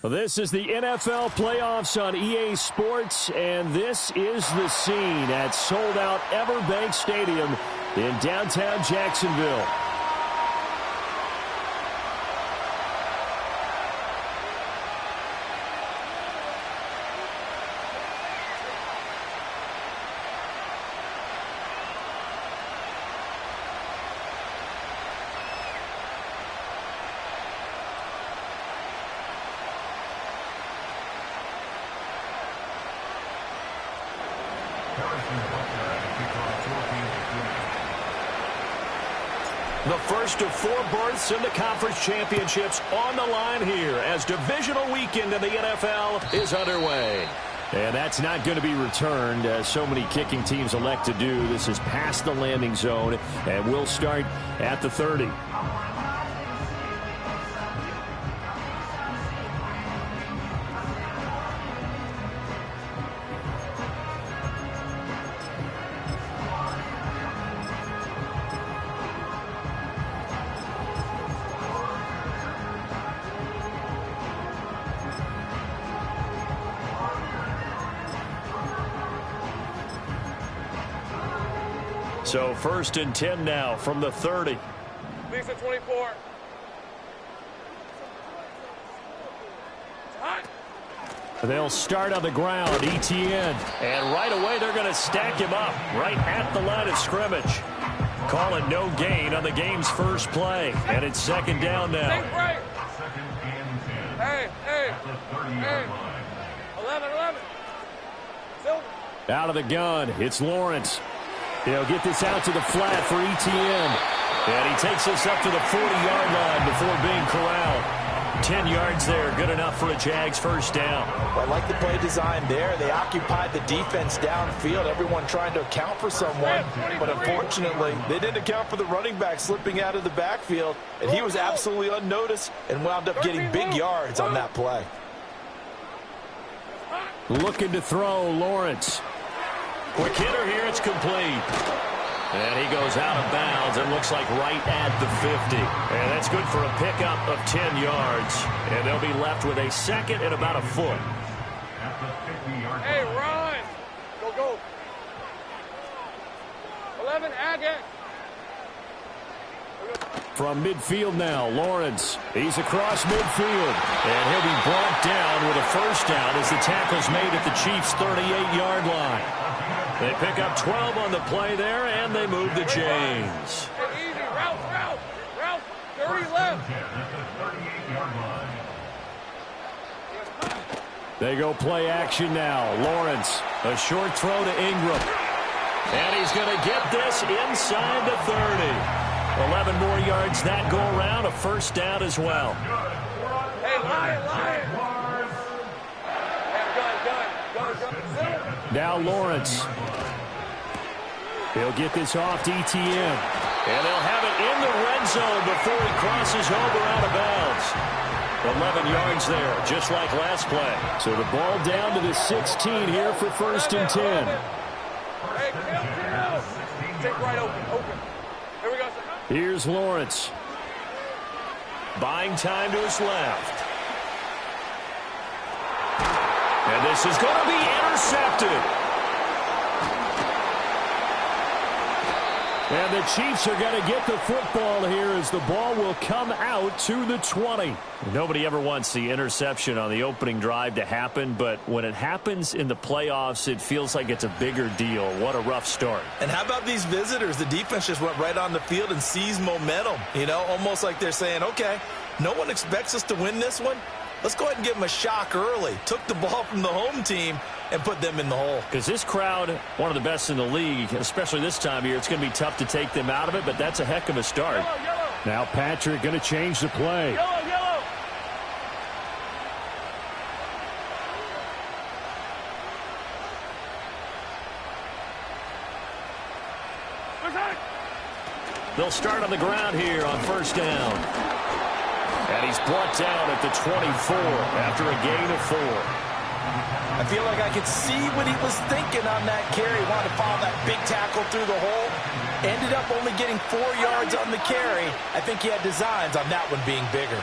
Well, this is the NFL playoffs on EA Sports, and this is the scene at sold-out Everbank Stadium in downtown Jacksonville. The first of 4 berths in the conference championships on the line here as divisional weekend in the NFL is underway. And that's not going to be returned, as so many kicking teams elect to do. This is past the landing zone, and we'll start at the 30. So 1st and 10 now from the 30. Lisa 24. They'll start on the ground, ETN. And right away they're going to stack him up right at the line of scrimmage. Call it no gain on the game's first play. And it's 2nd down now. Hey. 11. Silver. Out of the gun, it's Lawrence. They'll get this out to the flat for ETN. And he takes this up to the 40-yard line before being corralled. 10 yards there, good enough for a Jags first down. I like the play design there. They occupied the defense downfield, everyone trying to account for someone. But unfortunately, they didn't account for the running back slipping out of the backfield. And he was absolutely unnoticed and wound up getting big yards on that play. Looking to throw, Lawrence. Quick hitter here, it's complete. And he goes out of bounds, it looks like right at the 50. And that's good for a pickup of 10 yards. And they'll be left with a 2nd and about a foot. Hey, Ron! Go. 11, Agate. From midfield now, Lawrence. He's across midfield. And he'll be brought down with a first down as the tackle's made at the Chiefs' 38-yard line. They pick up 12 on the play there, and they move the chains. Hey, easy. Route. 30 left. They go play action now. Lawrence, a short throw to Ingram. And he's going to get this inside the 30. 11 more yards that go around, a first down as well. Hey, Lion. Gun. Now Lawrence. He'll get this off to ETN. And they'll have it in the red zone before he crosses over out of bounds. 11 yards there, just like last play. So the ball down to the 16 here for 1st and 10. Hey, kill. Take right open. Here we go. Here's Lawrence. Buying time to his left. And this is going to be intercepted. And the Chiefs are going to get the football here as the ball will come out to the 20. Nobody ever wants the interception on the opening drive to happen, but when it happens in the playoffs, it feels like it's a bigger deal. What a rough start. And how about these visitors? The defense just went right on the field and seized momentum. You know, almost like they're saying, okay, no one expects us to win this one. Let's go ahead and give them a shock early. Took the ball from the home team and put them in the hole. Because this crowd, one of the best in the league, especially this time of year, it's going to be tough to take them out of it, but that's a heck of a start. Yellow. Now Patrick going to change the play. Yellow. They'll start on the ground here on first down. And he's brought down at the 24 after a gain of 4. I feel like I could see what he was thinking on that carry. Wanted to follow that big tackle through the hole. Ended up only getting 4 yards on the carry. I think he had designs on that one being bigger.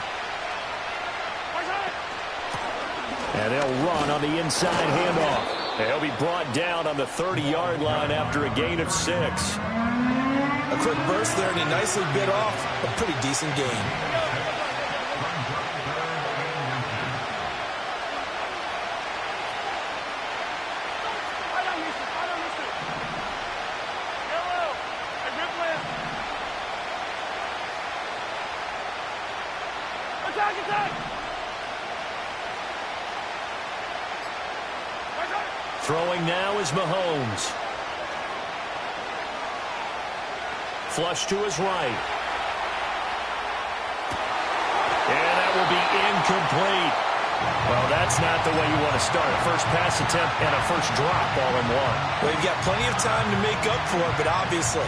And they'll run on the inside handoff. And he'll be brought down on the 30-yard line after a gain of 6. A quick burst there, and he nicely bit off a pretty decent gain. Throwing now is Mahomes. Flush to his right. And that will be incomplete. Well, that's not the way you want to start. A first pass attempt and a first drop all in one. Well, you've got plenty of time to make up for it, but obviously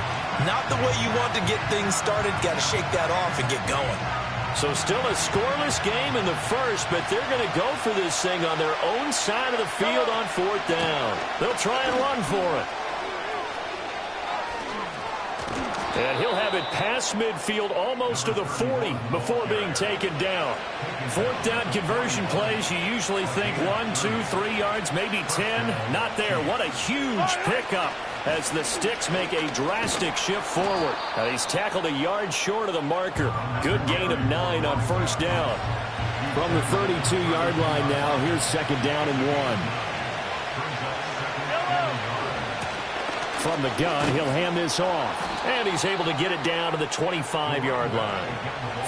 not the way you want to get things started. Got to shake that off and get going. So still a scoreless game in the first, but they're going to go for this thing on their own side of the field on 4th down. They'll try and run for it. And he'll have it past midfield almost to the 40 before being taken down. 4th down conversion plays, you usually think 1, 2, 3 yards, maybe 10. Not there. What a huge pickup as the Sticks make a drastic shift forward. He's tackled a yard short of the marker. Good gain of 9 on 1st down. From the 32-yard line now, here's 2nd down and 1. From the gun, he'll hand this off. And he's able to get it down to the 25-yard line.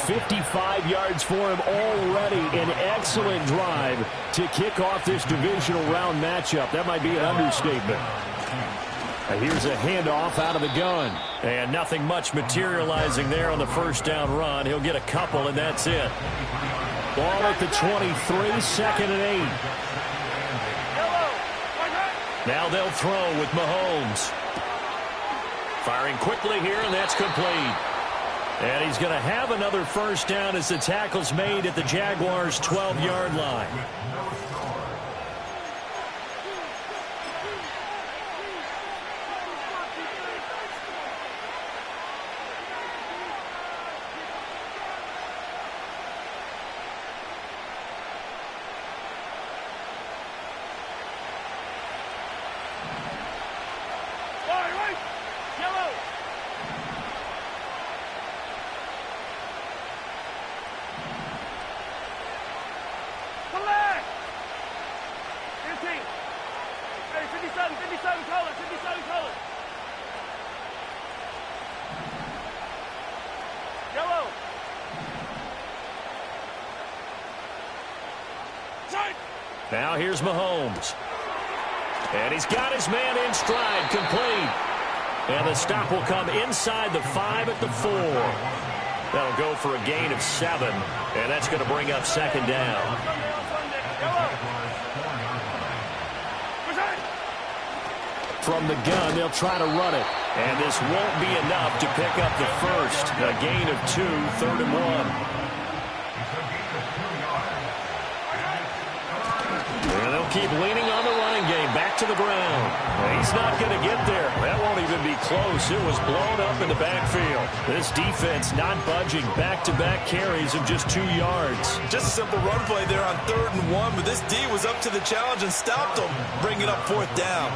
55 yards for him already. An excellent drive to kick off this divisional round matchup. That might be an understatement. Here's a handoff out of the gun. And nothing much materializing there on the 1st down run. He'll get a couple, and that's it. Ball at the 23, 2nd and 8. Now they'll throw with Mahomes. Firing quickly here, and that's complete. And he's going to have another 1st down as the tackle's made at the Jaguars' 12-yard line. Now here's Mahomes. And he's got his man in stride, complete. And the stop will come inside the 5 at the 4. That'll go for a gain of 7. And that's going to bring up 2nd down. From the gun, they'll try to run it. And this won't be enough to pick up the first. A gain of 2, 3rd and 1. And they'll keep leaning on the running game. Back to the ground. He's not going to get there. That won't even be close. It was blown up in the backfield. This defense not budging. Back-to-back carries of just 2 yards. Just a simple run play there on 3rd and 1, but this D was up to the challenge and stopped them, bringing up 4th down.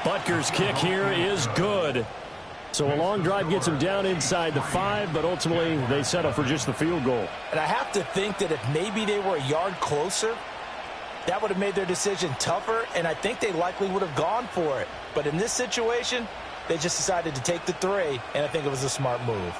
Butker's kick here is good. So a long drive gets him down inside the 5, but ultimately they settle for just the field goal. And I have to think that if maybe they were a yard closer, that would have made their decision tougher, and I think they likely would have gone for it. But in this situation, they just decided to take the 3, and I think it was a smart move.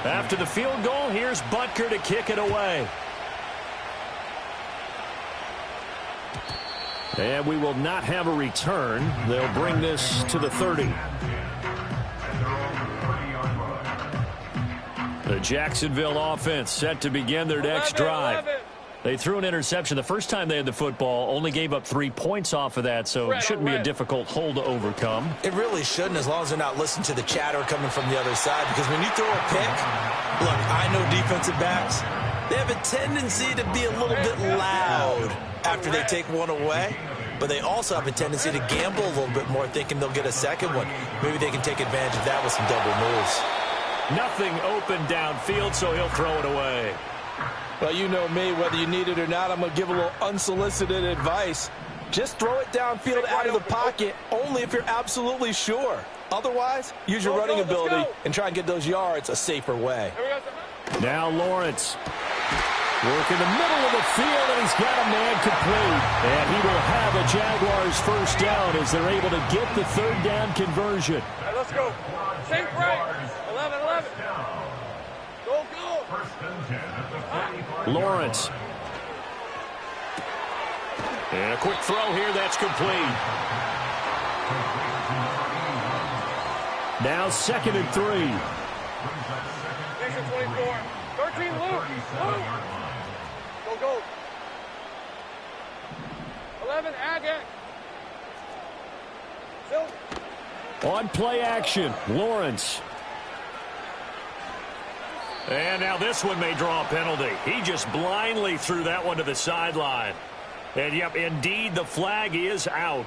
After the field goal, here's Butker to kick it away. And we will not have a return. They'll bring this to the 30. The Jacksonville offense set to begin their next drive. They threw an interception the first time they had the football, only gave up 3 points off of that, so it shouldn't be a difficult hole to overcome. It really shouldn't, as long as they're not listening to the chatter coming from the other side, because when you throw a pick, look, I know defensive backs, they have a tendency to be a little bit loud after they take one away, but they also have a tendency to gamble a little bit more, thinking they'll get a second one. Maybe they can take advantage of that with some double moves. Nothing open downfield, so he'll throw it away. Well, you know me, whether you need it or not, I'm going to give a little unsolicited advice. Just throw it downfield out of the pocket, only if you're absolutely sure. Otherwise, use your running ability and try and get those yards a safer way. Now Lawrence. Work in the middle of the field, and he's got a man complete. And he will have a Jaguars first down as they're able to get the third down conversion. All right, let's go. Same right. 11. Go. Lawrence. And a quick throw here, that's complete. Now 2nd and 3. Next to 24. 13, Luke. Go. 11, Agate. On play action, Lawrence. And now this one may draw a penalty. He just blindly threw that one to the sideline. And, yep, indeed, the flag is out.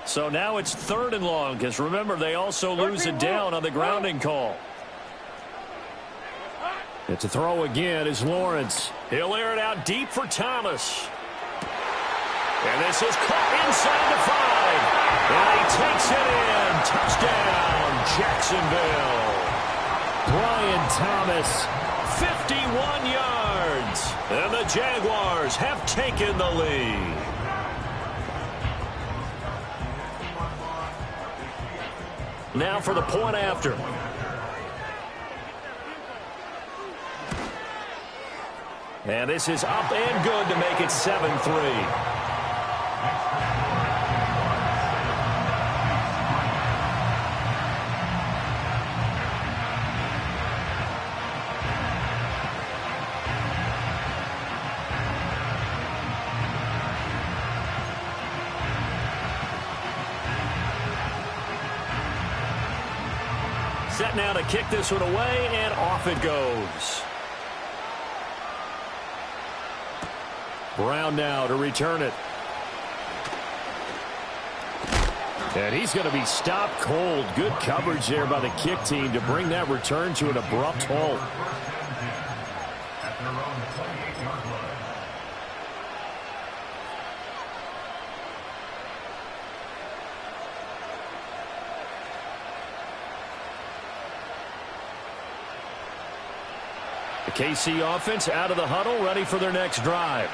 So now it's 3rd and long, because remember, they also lose it down on the grounding call. It's a throw again is Lawrence. He'll air it out deep for Thomas. And this is caught inside the 5. And he takes it in. Touchdown, Jacksonville. Brian Thomas, 51 yards. And the Jaguars have taken the lead. Now for the point after. And this is up and good to make it 7-3. Set now to kick this one away, and off it goes. Brown now to return it. And he's going to be stopped cold. Good coverage there by the kick team to bring that return to an abrupt halt. The KC offense out of the huddle, ready for their next drive.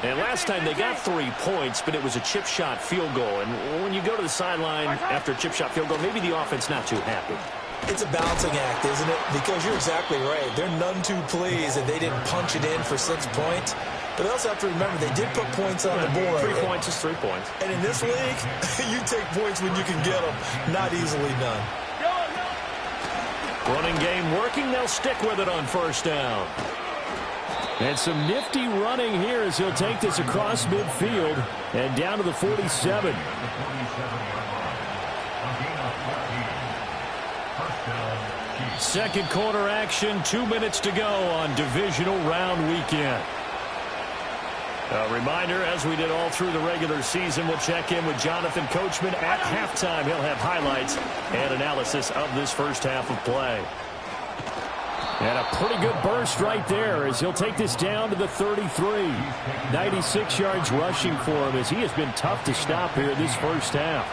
And last time they got 3 points, but it was a chip shot field goal. And when you go to the sideline after a chip shot field goal, maybe the offense not too happy. It's a balancing act, isn't it? Because you're exactly right. They're none too pleased that they didn't punch it in for 6 points. But they also have to remember they did put points on the board. 3 points is 3 points. And in this league, you take points when you can get them. Not easily done. Running game working. They'll stick with it on first down. And some nifty running here as he'll take this across midfield and down to the 47. Second quarter action, 2 minutes to go on divisional round weekend. A reminder, as we did all through the regular season, we'll check in with Jonathan Coachman at halftime. He'll have highlights and analysis of this first half of play. And a pretty good burst right there as he'll take this down to the 33. 96 yards rushing for him as he has been tough to stop here this first half.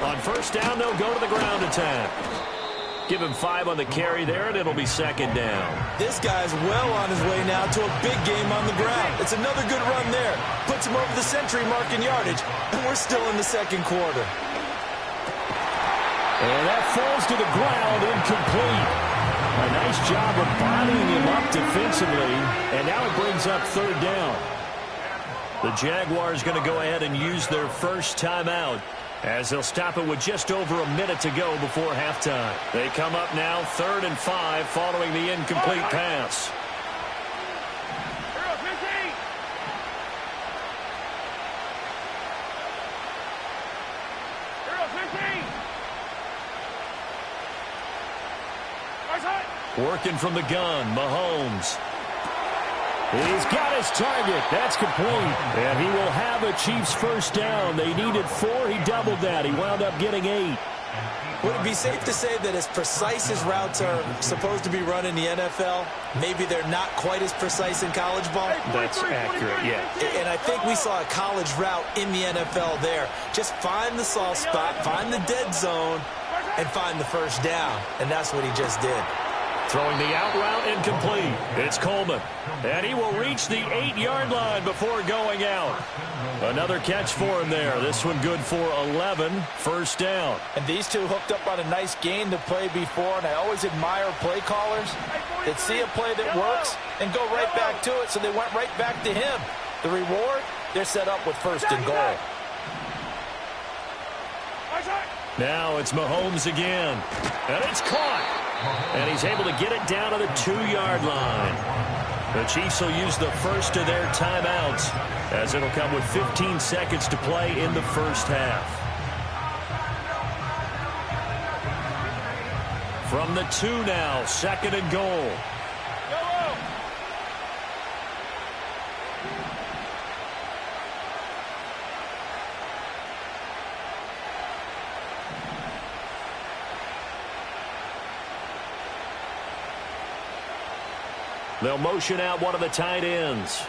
On first down, they'll go to the ground attack. Give him 5 on the carry there, and it'll be second down. This guy's well on his way now to a big game on the ground. It's another good run there. Puts him over the century mark in yardage, and we're still in the second quarter. And that falls to the ground, incomplete. A nice job of bodying him up defensively, and now it brings up third down. The Jaguars going to go ahead and use their first timeout, as they'll stop it with just over a minute to go before halftime. They come up now 3rd and 5 following the incomplete pass. Working from the gun, Mahomes. He's got his target. That's complete. And he will have a Chiefs first down. They needed 4. He doubled that. He wound up getting 8. Would it be safe to say that as precise as routes are supposed to be run in the NFL, maybe they're not quite as precise in college ball? That's accurate, yeah. And I think we saw a college route in the NFL there. Just find the soft spot, find the dead zone, and find the first down. And that's what he just did. Throwing the out route incomplete. It's Coleman. And he will reach the 8-yard line before going out. Another catch for him there. This one good for 11. First down. And these two hooked up on a nice gain to play before, and I always admire play callers that see a play that works and go right back to it, so they went right back to him. The reward, they're set up with 1st and goal. Now it's Mahomes again. And it's caught. And he's able to get it down to the 2-yard line. The Chiefs will use the first of their timeouts, as it'll come with 15 seconds to play in the first half. From the 2 now, 2nd and goal. They'll motion out one of the tight ends.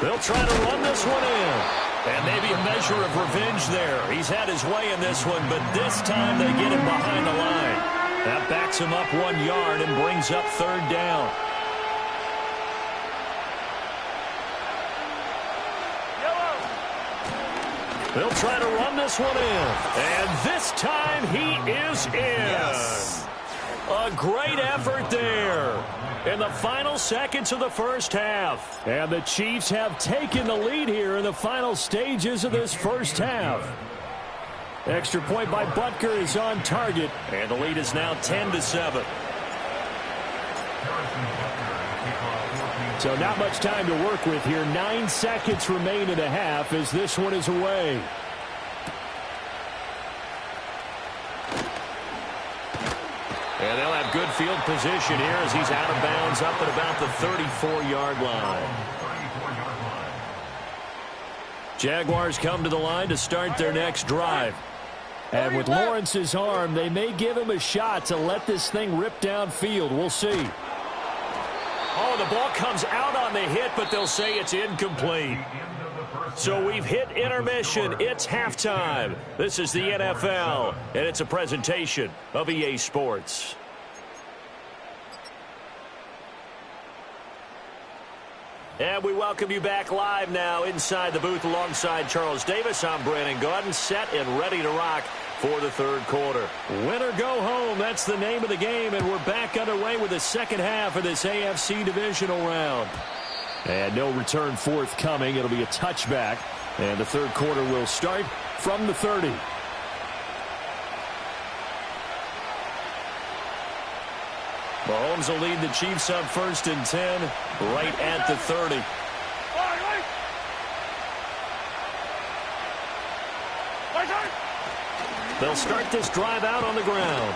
They'll try to run this one in. And maybe a measure of revenge there. He's had his way in this one, but this time they get him behind the line. That backs him up 1 yard and brings up 3rd down. They'll try to run this one in. And this time he is in. Yes. A great effort there in the final seconds of the first half. And the Chiefs have taken the lead here in the final stages of this first half. Extra point by Butker is on target, and the lead is now 10-7. So not much time to work with here. 9 seconds remain in the half as this one is away. And they'll have good field position here as he's out of bounds up at about the 34-yard line. Jaguars come to the line to start their next drive. And with Lawrence's arm, they may give him a shot to let this thing rip downfield. We'll see. Oh, the ball comes out on the hit, but they'll say it's incomplete. So we've hit intermission. It's halftime. This is the NFL, and it's a presentation of EA Sports. And we welcome you back live now inside the booth alongside Charles Davis. I'm Brandon Gaudin, set and ready to rock for the third quarter. Win or go home, that's the name of the game, and we're back underway with the second half of this AFC divisional round. And no return forthcoming. It'll be a touchback. And the third quarter will start from the 30. Mahomes will lead the Chiefs up 1st and 10 right at the 30. They'll start this drive out on the ground.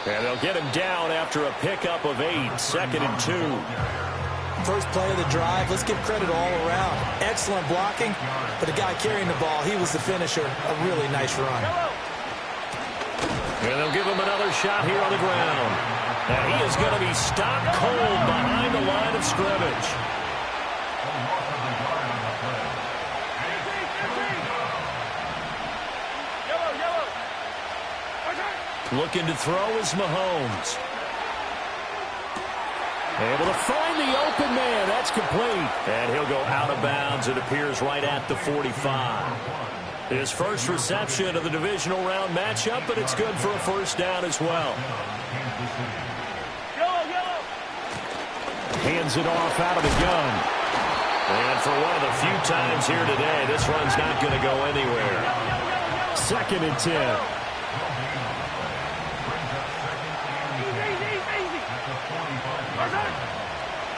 And they'll get him down after a pickup of 8. 2nd and 2. First play of the drive, let's give credit all around. Excellent blocking, but the guy carrying the ball, he was the finisher. A really nice run. And they'll give him another shot here on the ground. And he is going to be stopped cold behind the line of scrimmage. Looking to throw is Mahomes. Able to find the open man. That's complete. And he'll go out of bounds. It appears right at the 45. His first reception of the divisional round matchup, but it's good for a first down as well. Hands it off out of the gun. And for one of the few times here today, this run's not going to go anywhere. 2nd and 10.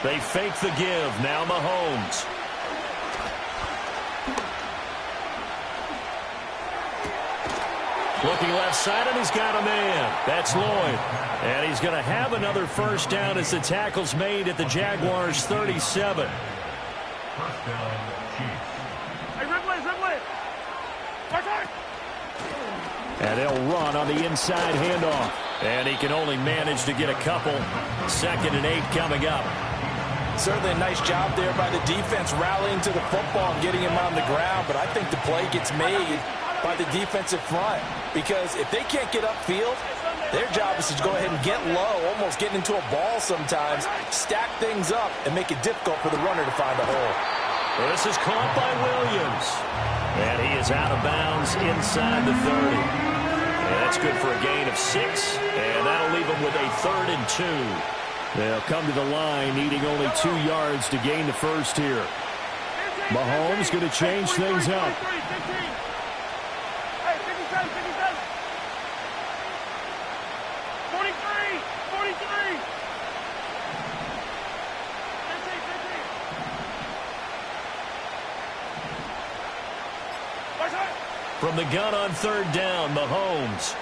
They fake the give. Now Mahomes. Looking left side, and he's got a man. That's Lloyd. And he's going to have another first down as the tackle's made at the Jaguars' 37. And they'll run on the inside handoff. And he can only manage to get a couple. 2nd and 8 coming up. Certainly a nice job there by the defense rallying to the football and getting him on the ground. But I think the play gets made by the defensive front. Because if they can't get upfield, their job is to go ahead and get low, almost get into a ball sometimes, stack things up, and make it difficult for the runner to find a hole. Well, this is caught by Williams. And he is out of bounds inside the 30. And that's good for a gain of 6. And that'll leave him with a 3rd and 2. They'll come to the line needing only 2 yards to gain the first here. Mahomes going to change things up. From the gun on 3rd down, Mahomes.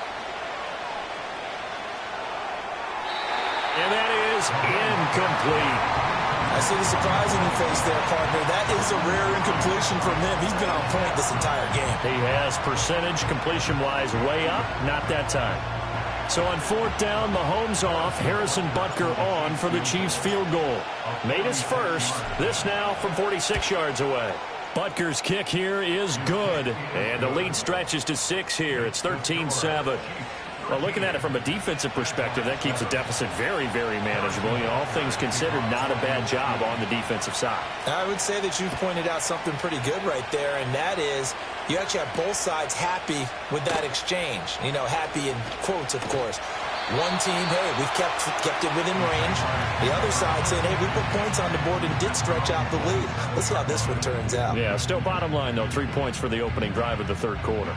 And that is incomplete. I see the surprise in your face there, partner. That is a rare incompletion from him. He's been on point this entire game. He has percentage completion-wise way up. Not that time. So on 4th down, Mahomes off. Harrison Butker on for the Chiefs field goal. Made his first. This now from 46 yards away. Butker's kick here is good. And the lead stretches to 6 here. It's 13-7. Well, looking at it from a defensive perspective, that keeps the deficit very, very manageable. You know, all things considered, not a bad job on the defensive side. I would say that you've pointed out something pretty good right there, and that is you actually have both sides happy with that exchange. You know, happy in quotes, of course. One team, hey, we've kept it within range. The other side saying, hey, we put points on the board and did stretch out the lead. Let's see how this one turns out. Yeah, still bottom line, though, 3 points for the opening drive of the 3rd quarter.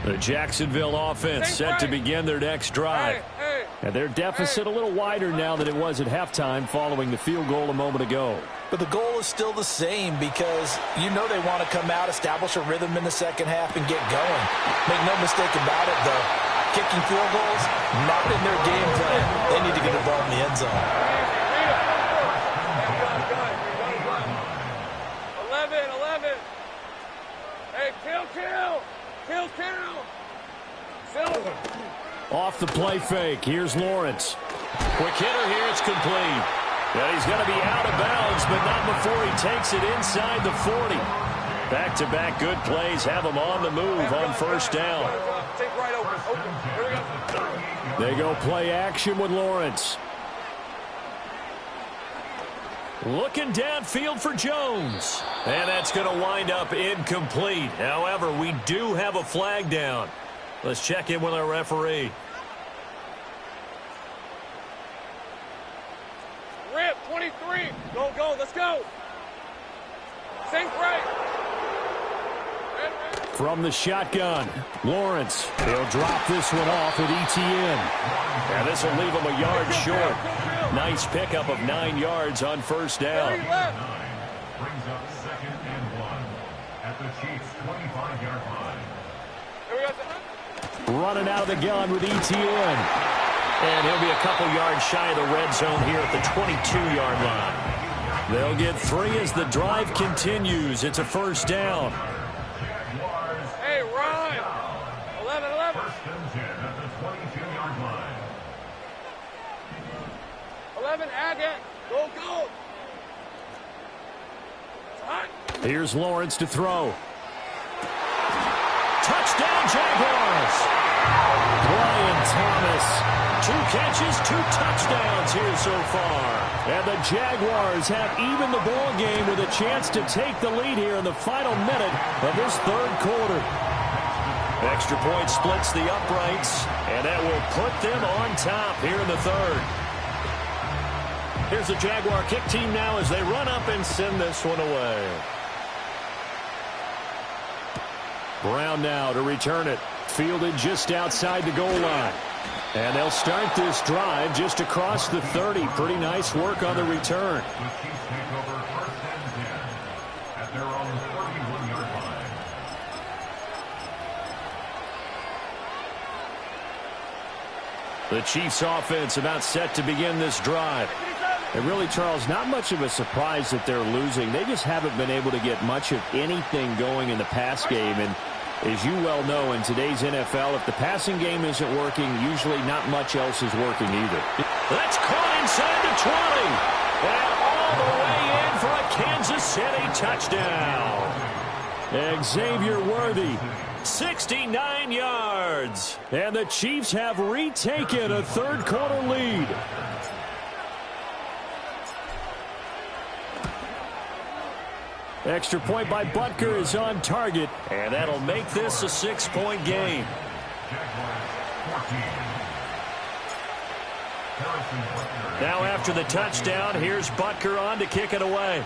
The Jacksonville offense set to begin their next drive. And their deficit a little wider now than it was at halftime following the field goal a moment ago. But the goal is still the same because you know they want to come out, establish a rhythm in the second half, and get going. Make no mistake about it, though. Kicking field goals, not in their game plan. They need to get the ball in the end zone. 11. Hey, kill. Off the play fake. Here's Lawrence. Quick hitter here. It's complete. And he's going to be out of bounds, but not before he takes it inside the 40. Back-to-back good plays have him on the move on 1st down. They go play action with Lawrence. Looking downfield for Jones. And that's going to wind up incomplete. However, we do have a flag down. Let's check in with our referee. Rip, 23. Go, let's go. Sink right. From the shotgun, Lawrence. He'll drop this one off with ETN. And this will leave him a yard short. Nice pickup of 9 yards on 1st down. Brings up 2nd and 1 at the Chiefs' 25-yard line. Running out of the gun with ETN. And he'll be a couple yards shy of the red zone here at the 22-yard line. They'll get 3 as the drive continues. It's a 1st down. Hey, Ron. 11. 1st and 10 at the 22-yard line. 11, Agate. Go. Here's Lawrence to throw. Touchdown, Jaguars. Brian Thomas, 2 catches, 2 touchdowns here so far. And the Jaguars have even the ball game with a chance to take the lead here in the final minute of this third quarter. Extra point splits the uprights, and that will put them on top here in the third. Here's the Jaguar kick team now as they run up and send this one away. Brown now to return it. Fielded just outside the goal line. And they'll start this drive just across the 30. Pretty nice work on the return. The Chiefs take over first and 10 at their own 31-yard line. The Chiefs offense about set to begin this drive. And really, Charles, not much of a surprise that they're losing. They just haven't been able to get much of anything going in the pass game. And as you well know, in today's NFL, if the passing game isn't working, usually not much else is working either. That's caught inside the 20. And all the way in for a Kansas City touchdown. Xavier Worthy, 69 yards. And the Chiefs have retaken a third quarter lead. Extra point by Butker is on target, and that'll make this a 6-point game. Now after the touchdown, here's Butker on to kick it away.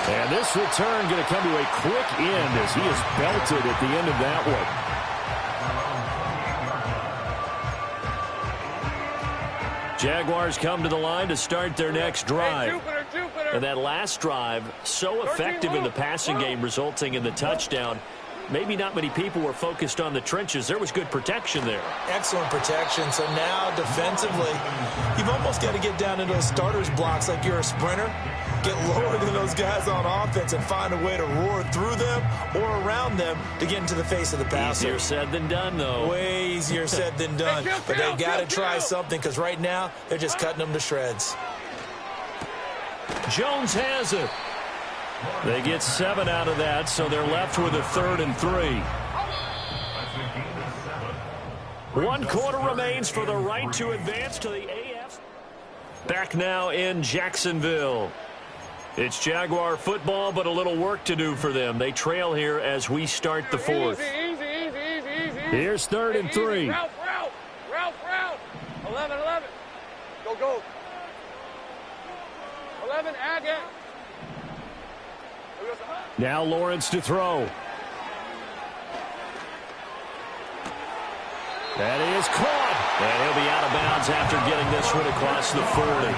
And this return going to come to a quick end as he is belted at the end of that one. Jaguars come to the line to start their next drive. And that last drive, so effective in the passing game, resulting in the touchdown. Maybe not many people were focused on the trenches. There was good protection there. Excellent protection. So now defensively, you've almost got to get down into those starters blocks like you're a sprinter. Get lower than those guys on offense and find a way to roar through them or around them to get into the face of the passer. Easier said than done, though. Way easier said than done. But they've got to try something because right now they're just cutting them to shreds. Jones has it. They get 7 out of that, so they're left with a 3rd and 3. 1 quarter remains for the right to advance to the AF. Back now in Jacksonville. It's Jaguar football, but a little work to do for them. They trail here as we start the 4th. Easy. Here's 3rd and 3. Route. 11. Go. 11, again. Now Lawrence to throw. That is caught. And he'll be out of bounds after getting this one across the 40.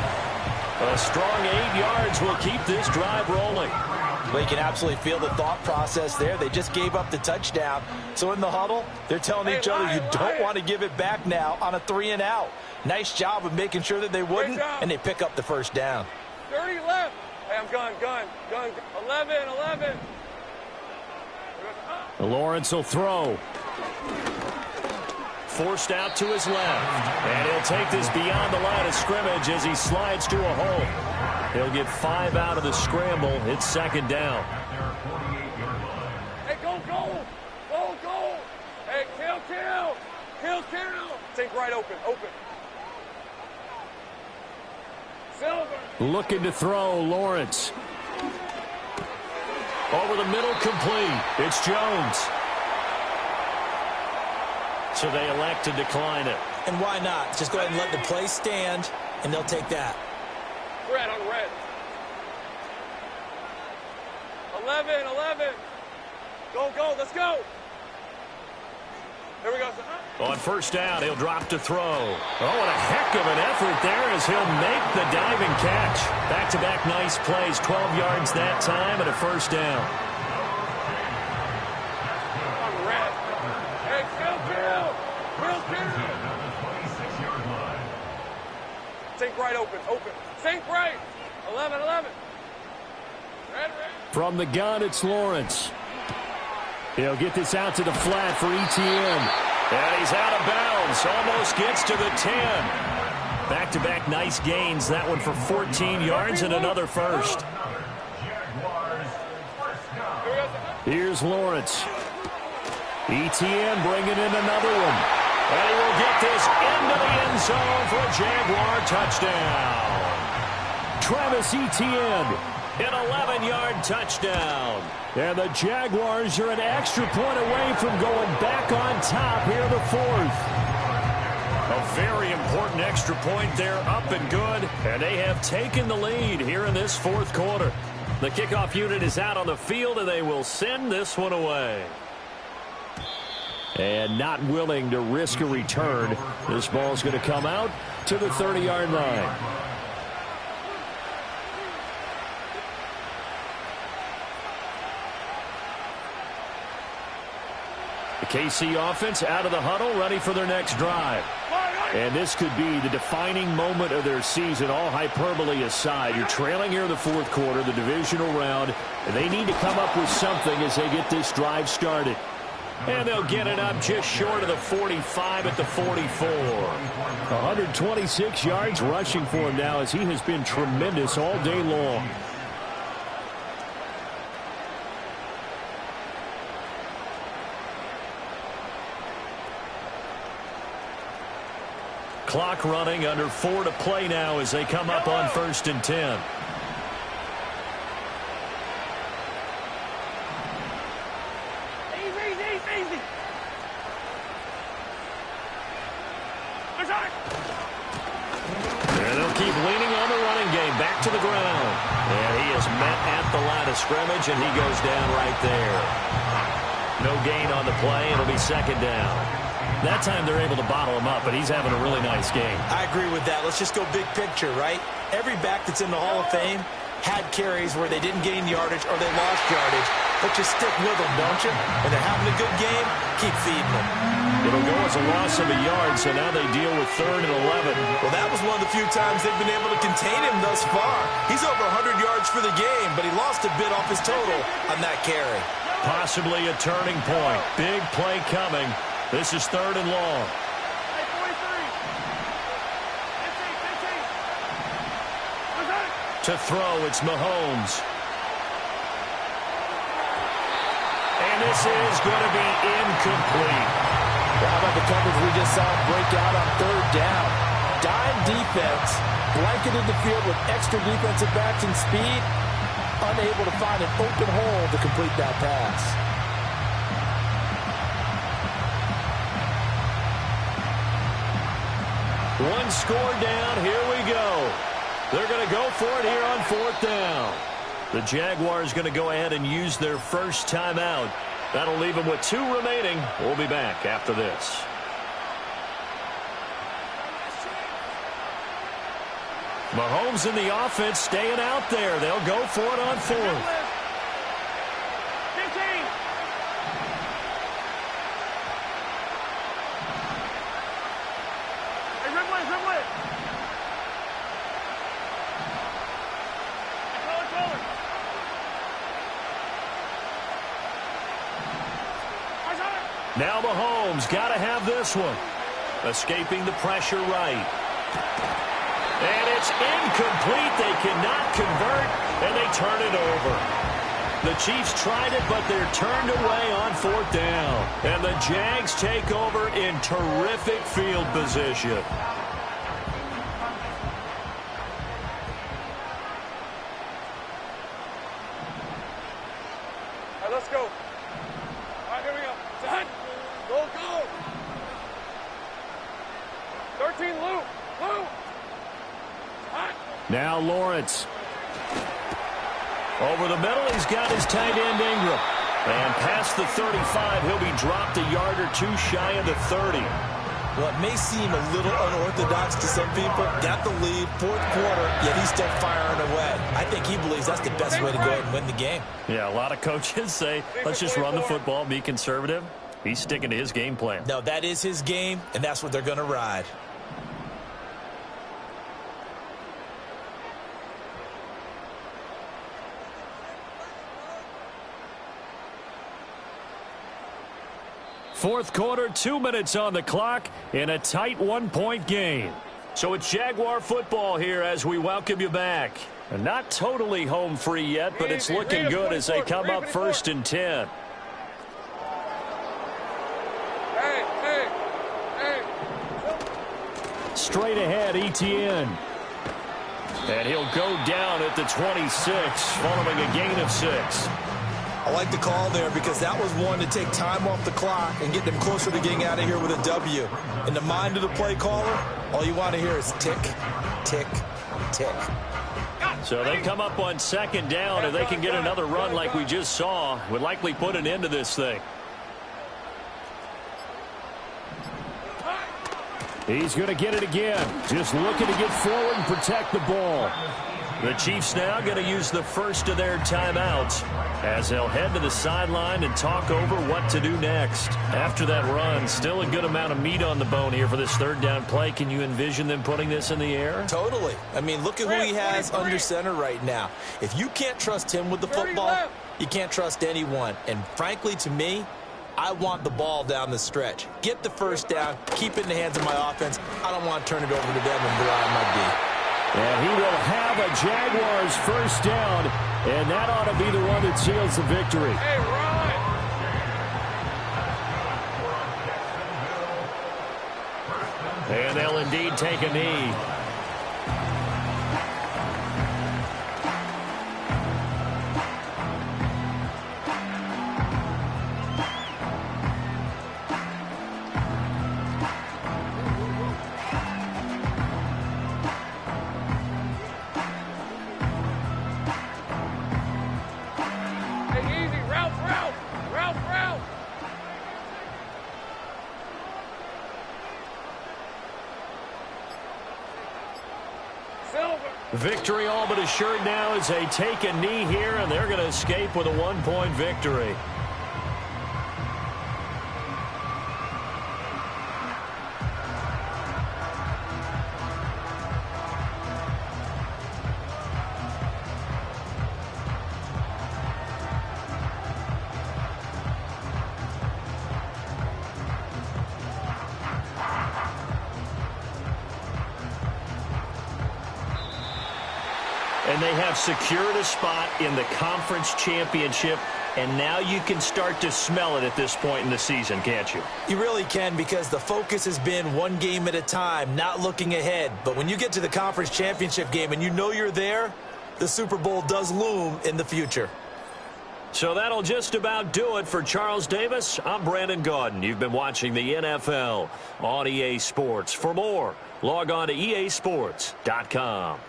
A strong 8 yards will keep this drive rolling. They can absolutely feel the thought process there. They just gave up the touchdown. So in the huddle, they're telling each other you don't want to give it back now on a 3 and out. Nice job of making sure that they wouldn't, and they pick up the first down. 30 left. Hey, I'm gun. 11. Lawrence will throw. Forced out to his left. And he'll take this beyond the line of scrimmage as he slides to a hole. He'll get 5 out of the scramble. It's 2nd down. Hey, go. Hey, kill. Take right open. Silver. Looking to throw, Lawrence. Over the middle, complete. It's Jones. So they elect to decline it. And why not? Just go ahead and let the play stand, and they'll take that. Red on red. 11. Go. Let's go. Here we go. On 1st down, he'll drop to throw. Oh, what a heck of an effort there as he'll make the diving catch. Back-to-back nice plays, 12 yards that time and a 1st down. On red. Hey, kill. Sink right open. Sink right. 11. Red. From the gun, it's Lawrence. He'll get this out to the flat for Etienne. And he's out of bounds. Almost gets to the 10. Back-to-back nice gains. That one for 14 yards and another 1st. Here's Lawrence. ETN bringing in another one. And he will get this into the end zone for a Jaguar touchdown. Travis Etienne, an 11-yard touchdown. And the Jaguars are an extra point away from going back on top here in the fourth. A very important extra point there, up and good. And they have taken the lead here in this fourth quarter. The kickoff unit is out on the field, and they will send this one away. And not willing to risk a return. This ball's going to come out to the 30-yard line. The KC offense out of the huddle, ready for their next drive. And this could be the defining moment of their season, all hyperbole aside. You're trailing here in the fourth quarter, the divisional round, and they need to come up with something as they get this drive started. And they'll get it up just short of the 45 at the 44. 126 yards rushing for him now as he has been tremendous all day long. Clock running, under 4 to play now as they come up on 1st and 10. And they'll keep leaning on the running game, back to the ground. And he is met at the line of scrimmage, and he goes down right there. No gain on the play. It'll be 2nd down. That time they're able to bottle him up, but he's having a really nice game. I agree with that. Let's just go big picture, right? Every back that's in the Hall of Fame had carries where they didn't gain yardage or they lost yardage, but you stick with them, don't you? When they're having a good game, keep feeding them. It'll go as a loss of a yard, so now they deal with 3rd and 11. Well, that was one of the few times they've been able to contain him thus far. He's over 100 yards for the game, but he lost a bit off his total on that carry. Possibly a turning point. Big play coming. This is 3rd and long. To throw, it's Mahomes. And this is going to be incomplete. How about the coverage we just saw break out on 3rd down? Dime defense, blanketed the field with extra defensive backs and speed, unable to find an open hole to complete that pass. One score down, here we go. They're going to go for it here on 4th down. The Jaguars going to go ahead and use their first timeout. That'll leave them with 2 remaining. We'll be back after this. Mahomes in the offense staying out there. They'll go for it on 4th. Now Mahomes got to have this one. Escaping the pressure right. And it's incomplete. They cannot convert, and they turn it over. The Chiefs tried it, but they're turned away on 4th down. And the Jags take over in terrific field position. All right, let's go. All right, here we go. 10. Go. 13, Lou. Now Lawrence. Over the middle, he's got his tight end Ingram. And past the 35, he'll be dropped a yard or 2 shy of the 30. Well, it may seem a little unorthodox to some people. Got the lead, 4th quarter, yet he's still firing away. I think he believes that's the best way to go ahead and win the game. Yeah, a lot of coaches say, let's just run the football, be conservative. He's sticking to his game plan. No, that is his game, and that's what they're going to ride. Fourth quarter, 2 minutes on the clock in a tight 1-point game. So it's Jaguar football here as we welcome you back. And not totally home free yet, but it's looking good as they come up 1st and 10. Straight ahead, Etienne. And he'll go down at the 26, following a gain of 6. I like the call there because that was one to take time off the clock and get them closer to getting out of here with a W. In the mind of the play caller, all you want to hear is tick, tick, tick. So they come up on 2nd down. If they can get another run like we just saw, would likely put an end to this thing. He's going to get it again. Just looking to get forward and protect the ball. The Chiefs now going to use the first of their timeouts as they'll head to the sideline and talk over what to do next. After that run, still a good amount of meat on the bone here for this 3rd down play. Can you envision them putting this in the air? Totally. I mean, look at who he has under center right now. If you can't trust him with the football, you can't trust anyone. And frankly, to me, I want the ball down the stretch. Get the 1st down, keep it in the hands of my offense. I don't want to turn it over to them and rely on my D. And he will have a Jaguars 1st down, and that ought to be the one that seals the victory. Hey, Ron! And they'll indeed take a knee. Victory all but assured now as they take a knee here, and they're going to escape with a 1-point victory. And they have secured a spot in the conference championship, and now you can start to smell it at this point in the season, can't you? You really can, because the focus has been one game at a time, not looking ahead. But when you get to the conference championship game and you know you're there, the Super Bowl does loom in the future. So that'll just about do it for Charles Davis. I'm Brandon Gaudin. You've been watching the NFL on EA Sports. For more, log on to easports.com.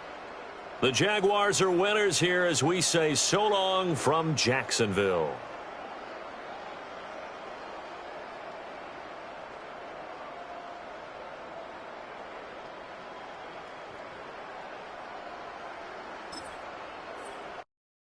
The Jaguars are winners here as we say so long from Jacksonville.